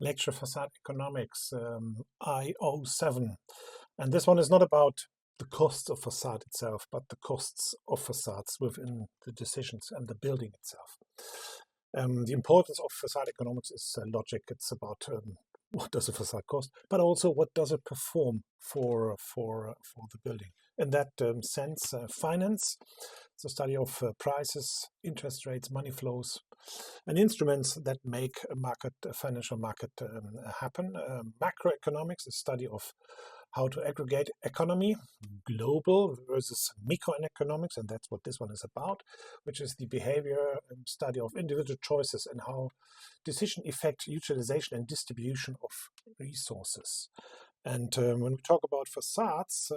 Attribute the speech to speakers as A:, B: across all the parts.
A: Lecture Facade Economics, IO7. And this one is not about the costs of facade itself, but the costs of facades within the decisions and the building itself. The importance of facade economics is logic. It's about what does a facade cost, but also what does it perform for the building. In that sense, finance, it's a study of prices, interest rates, money flows, and instruments that make a financial market happen. Macroeconomics, a study of how to aggregate economy, global versus microeconomics, and that's what this one is about, which is the behavior study of individual choices and how decision affect utilization and distribution of resources. And when we talk about facades,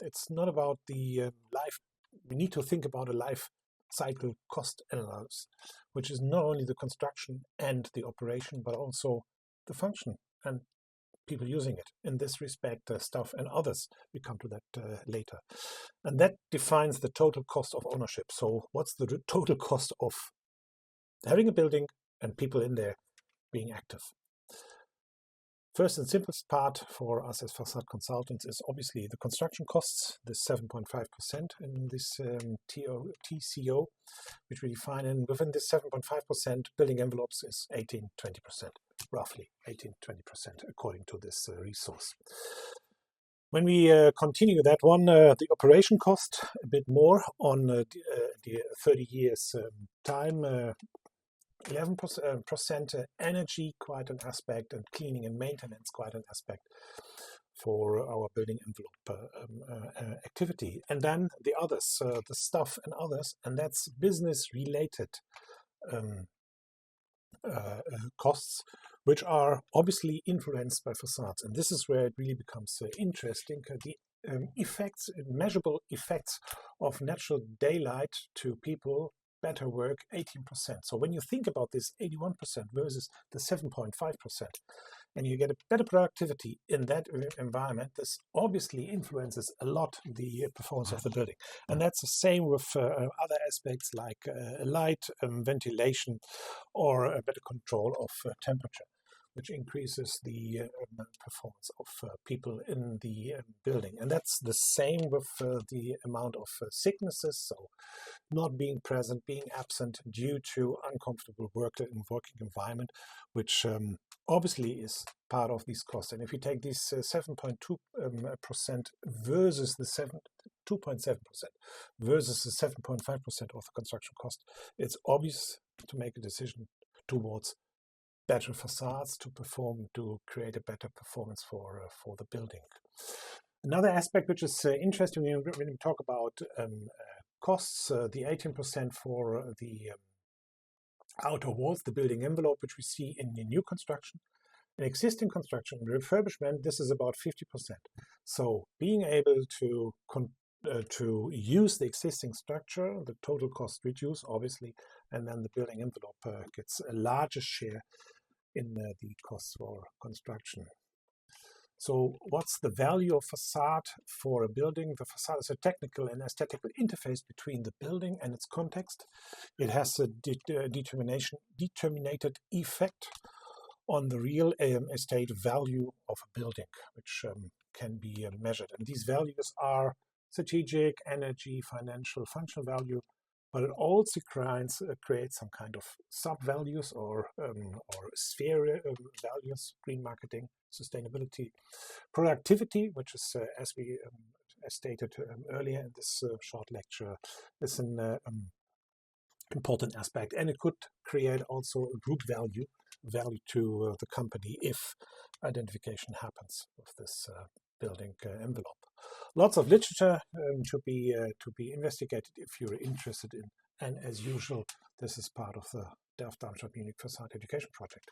A: it's not about the life. We need to think about a life cycle cost analysis, which is not only the construction and the operation, but also the function and people using it. In this respect, staff and others, we come to that later. And that defines the total cost of ownership. So what's the total cost of having a building and people in there being active? First and simplest part for us as facade consultants is obviously the construction costs, the 7.5% in this TCO, which we define. And within this 7.5%, building envelopes is 18-20%, roughly 18-20%, according to this resource. When we continue that one, the operation cost, a bit more on the 30 years time, 11% energy, quite an aspect, and cleaning and maintenance, quite an aspect for our building envelope activity. And then the others, the stuff and others, and that's business-related costs, which are obviously influenced by facades. And this is where it really becomes interesting. The effects, measurable effects of natural daylight to people, better work, 18%. So when you think about this 81% versus the 7.5%, and you get a better productivity in that environment, this obviously influences a lot the performance of the building. And that's the same with other aspects like light, ventilation, or a better control of temperature, which increases the performance of people in the building. And that's the same with the amount of sicknesses, so not being present, being absent due to uncomfortable working environment, which obviously is part of these costs. And if you take this 7.2% versus the 2.7% versus the 7.5% of the construction cost, it's obvious to make a decision towards better facades to create a better performance for the building. Another aspect which is interesting when we talk about costs, the 18% for the outer walls, the building envelope, which we see in the new construction. In existing construction, refurbishment, this is about 50%. So being able to use the existing structure, the total cost reduce, obviously, and then the building envelope gets a larger share in the costs for construction. So what's the value of facade for a building? The facade is a technical and aesthetical interface between the building and its context. It has a determinated effect on the real estate value of a building, which can be measured. And these values are strategic, energy, financial, functional value, but it also creates some kind of sub-values or sphere values: green marketing, sustainability, productivity, which is, as we stated earlier in this short lecture, is an important aspect. And it could create also a group value to the company if identification happens with this building envelope. Lots of literature to be investigated if you're interested in, and as usual, this is part of the Delft Darmstadt Munich Facade Education Project.